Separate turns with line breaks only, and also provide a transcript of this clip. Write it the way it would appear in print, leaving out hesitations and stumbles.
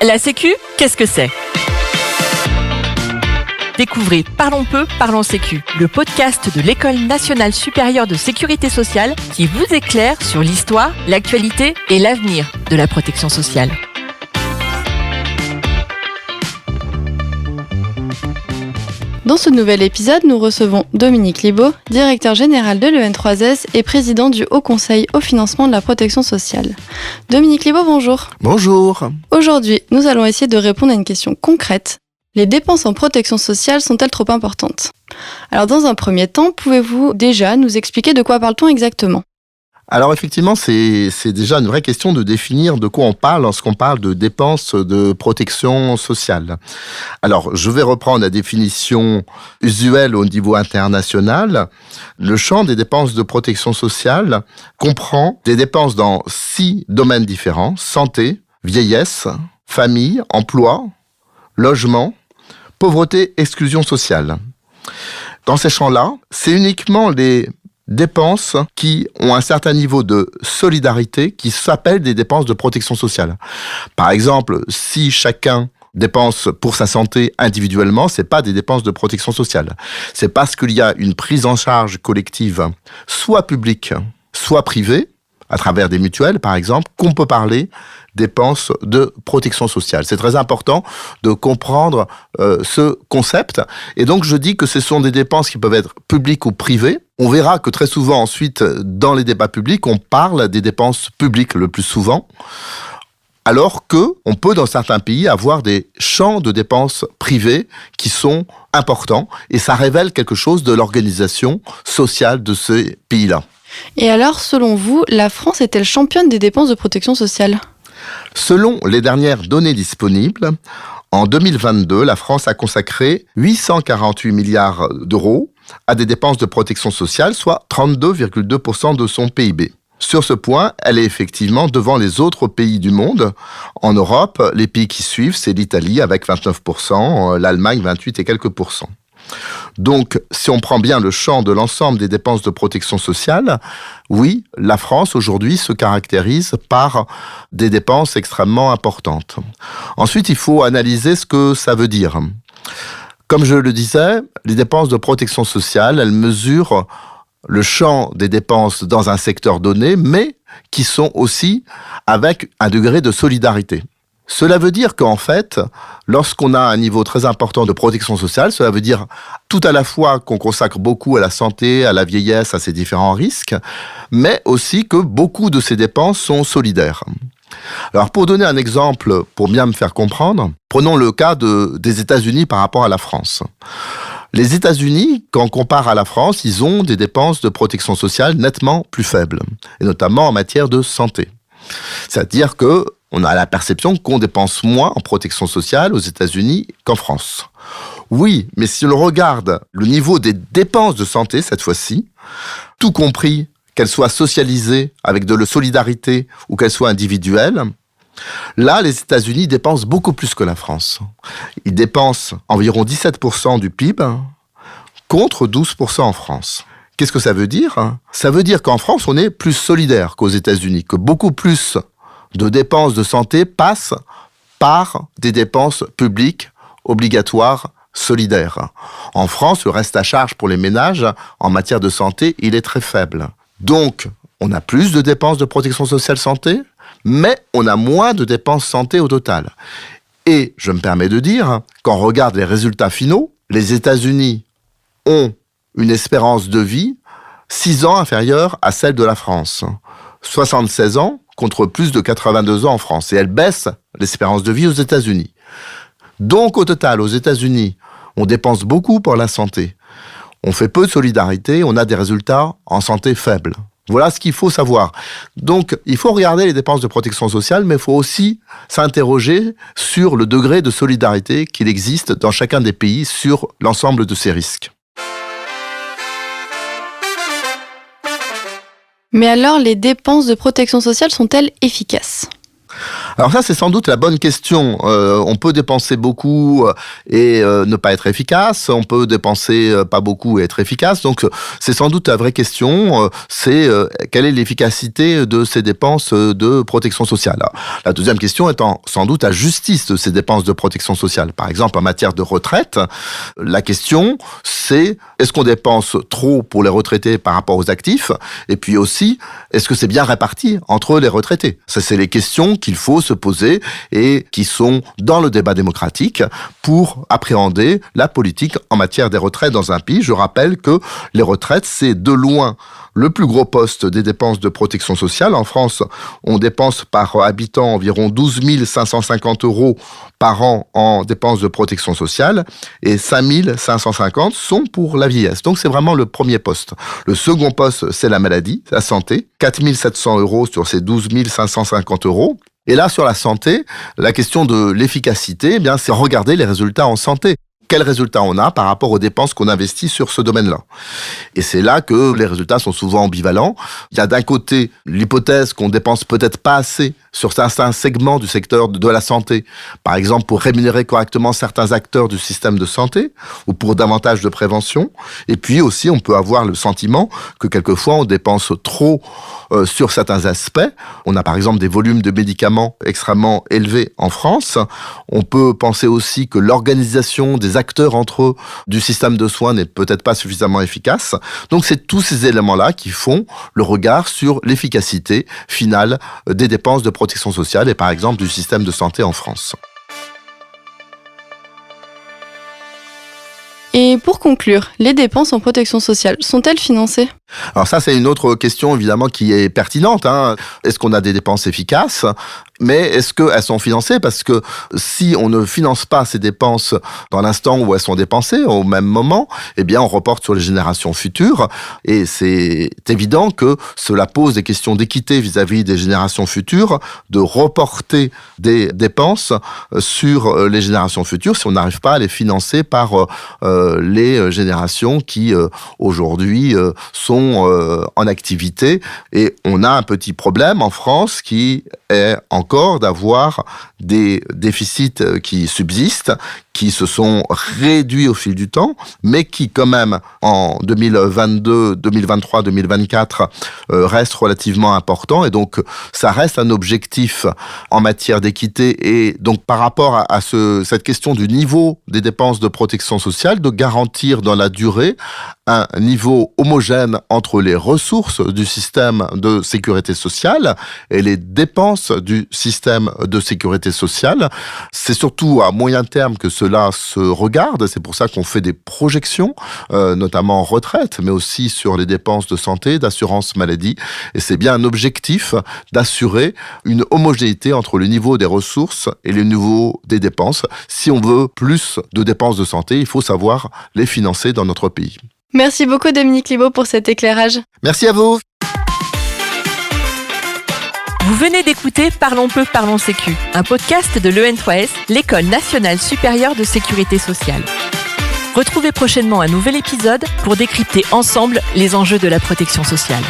La Sécu, qu'est-ce que c'est ? Découvrez Parlons peu, parlons Sécu, le podcast de l'École nationale supérieure de sécurité sociale qui vous éclaire sur l'histoire, l'actualité et l'avenir de la protection sociale.
Dans ce nouvel épisode, nous recevons Dominique Libaud, directeur général de l'EN3S et président du Haut Conseil au financement de la protection sociale. Dominique Libaud, bonjour.
Bonjour.
Aujourd'hui, nous allons essayer de répondre à une question concrète. Les dépenses en protection sociale sont-elles trop importantes ? Alors, dans un premier temps, pouvez-vous déjà nous expliquer de quoi parle-t-on exactement ?
Alors effectivement, c'est déjà une vraie question de définir de quoi on parle lorsqu'on parle de dépenses de protection sociale. Alors, je vais reprendre la définition usuelle au niveau international. Le champ des dépenses de protection sociale comprend des dépenses dans 6 domaines différents: santé, vieillesse, famille, emploi, logement, pauvreté, exclusion sociale. Dans ces champs-là, c'est uniquement les dépenses qui ont un certain niveau de solidarité qui s'appellent des dépenses de protection sociale. Par exemple, si chacun dépense pour sa santé individuellement, c'est pas des dépenses de protection sociale. C'est parce qu'il y a une prise en charge collective, soit publique, soit privée, à travers des mutuelles, par exemple, qu'on peut parler dépenses de protection sociale. C'est très important de comprendre ce concept. Et donc, je dis que ce sont des dépenses qui peuvent être publiques ou privées. On verra que très souvent, ensuite, dans les débats publics, on parle des dépenses publiques le plus souvent, alors qu'on peut, dans certains pays, avoir des champs de dépenses privées qui sont importants. Et ça révèle quelque chose de l'organisation sociale de ces pays-là.
Et alors, selon vous, la France est-elle championne des dépenses de protection sociale ?
Selon les dernières données disponibles, en 2022, la France a consacré 848 milliards d'euros à des dépenses de protection sociale, soit 32,2% de son PIB. Sur ce point, elle est effectivement devant les autres pays du monde. En Europe, les pays qui suivent, c'est l'Italie avec 29%, l'Allemagne 28 et quelques pourcents. Donc, si on prend bien le champ de l'ensemble des dépenses de protection sociale, oui, la France aujourd'hui se caractérise par des dépenses extrêmement importantes. Ensuite, il faut analyser ce que ça veut dire. Comme je le disais, les dépenses de protection sociale, elles mesurent le champ des dépenses dans un secteur donné, mais qui sont aussi avec un degré de solidarité. Cela veut dire qu'en fait, lorsqu'on a un niveau très important de protection sociale, cela veut dire tout à la fois qu'on consacre beaucoup à la santé, à la vieillesse, à ces différents risques, mais aussi que beaucoup de ces dépenses sont solidaires. Alors, pour donner un exemple, pour bien me faire comprendre, prenons le cas des États-Unis par rapport à la France. Les États-Unis, quand on compare à la France, ils ont des dépenses de protection sociale nettement plus faibles, et notamment en matière de santé. C'est-à-dire que on a la perception qu'on dépense moins en protection sociale aux États-Unis qu'en France. Oui, mais si on regarde le niveau des dépenses de santé cette fois-ci, tout compris qu'elles soient socialisées avec de la solidarité ou qu'elles soient individuelles, là, les États-Unis dépensent beaucoup plus que la France. Ils dépensent environ 17% du PIB contre 12% en France. Qu'est-ce que ça veut dire ? Ça veut dire qu'en France, on est plus solidaire qu'aux États-Unis, que beaucoup plus de dépenses de santé passent par des dépenses publiques obligatoires solidaires. En France, le reste à charge pour les ménages en matière de santé, il est très faible. Donc, on a plus de dépenses de protection sociale santé, mais on a moins de dépenses santé au total. Et je me permets de dire, quand on regarde les résultats finaux, les États-Unis ont une espérance de vie 6 ans inférieure à celle de la France. 76 ans contre plus de 82 ans en France. Et elle baisse l'espérance de vie aux États-Unis. Donc, au total, aux États-Unis, on dépense beaucoup pour la santé. On fait peu de solidarité, on a des résultats en santé faibles. Voilà ce qu'il faut savoir. Donc, il faut regarder les dépenses de protection sociale, mais il faut aussi s'interroger sur le degré de solidarité qu'il existe dans chacun des pays sur l'ensemble de ces risques.
Mais alors, les dépenses de protection sociale sont-elles efficaces ?
Alors ça, c'est sans doute la bonne question. On peut dépenser beaucoup et ne pas être efficace. On peut dépenser pas beaucoup et être efficace. Donc, c'est sans doute la vraie question. C'est quelle est l'efficacité de ces dépenses de protection sociale. Alors, la deuxième question étant sans doute la justice de ces dépenses de protection sociale. Par exemple, en matière de retraite, la question, c'est est-ce qu'on dépense trop pour les retraités par rapport aux actifs? Et puis aussi, est-ce que c'est bien réparti entre les retraités? Ça, c'est les questions qu'il faut se poser et qui sont dans le débat démocratique pour appréhender la politique en matière des retraites dans un pays. Je rappelle que les retraites, c'est de loin le plus gros poste des dépenses de protection sociale. En France, on dépense par habitant environ 12 550 € par an en dépenses de protection sociale et 5 550 sont pour la vieillesse. Donc, c'est vraiment le premier poste. Le second poste, c'est la maladie, la santé, 4 700 € sur ces 12 550 €. Et là, sur la santé, la question de l'efficacité, eh bien, c'est regarder les résultats en santé. Quels résultats on a par rapport aux dépenses qu'on investit sur ce domaine-là. Et c'est là que les résultats sont souvent ambivalents. Il y a d'un côté l'hypothèse qu'on dépense peut-être pas assez sur certains segments du secteur de la santé, par exemple pour rémunérer correctement certains acteurs du système de santé ou pour davantage de prévention. Et puis aussi, on peut avoir le sentiment que quelquefois on dépense trop sur certains aspects. On a par exemple des volumes de médicaments extrêmement élevés en France. On peut penser aussi que l'organisation des acteurs entre eux du système de soins n'est peut-être pas suffisamment efficace. Donc c'est tous ces éléments-là qui font le regard sur l'efficacité finale des dépenses de protection sociale et par exemple du système de santé en France.
Et pour conclure, les dépenses en protection sociale sont-elles financées ?
Alors ça, c'est une autre question évidemment qui est pertinente. Est-ce qu'on a des dépenses efficaces ? Mais est-ce qu'elles sont financées? Parce que si on ne finance pas ces dépenses dans l'instant où elles sont dépensées, au même moment, eh bien on reporte sur les générations futures. Et c'est évident que cela pose des questions d'équité vis-à-vis des générations futures, de reporter des dépenses sur les générations futures si on n'arrive pas à les financer par les générations qui aujourd'hui sont en activité. Et on a un petit problème en France qui est encore d'avoir des déficits qui subsistent, qui se sont réduits au fil du temps, mais qui quand même en 2022, 2023, 2024 restent relativement importants. Et donc ça reste un objectif en matière d'équité et donc par rapport à cette question du niveau des dépenses de protection sociale, de garantir dans la durée un niveau homogène entre les ressources du système de sécurité sociale et les dépenses du système de sécurité sociale. C'est surtout à moyen terme que cela se regarde. C'est pour ça qu'on fait des projections, notamment en retraite, mais aussi sur les dépenses de santé, d'assurance maladie. Et c'est bien un objectif d'assurer une homogénéité entre le niveau des ressources et le niveau des dépenses. Si on veut plus de dépenses de santé, il faut savoir les financer dans notre pays.
Merci beaucoup Dominique Libaud pour cet éclairage.
Merci à vous.
Vous venez d'écouter Parlons peu, parlons sécu, un podcast de l'EN3S, l'École nationale supérieure de sécurité sociale. Retrouvez prochainement un nouvel épisode pour décrypter ensemble les enjeux de la protection sociale.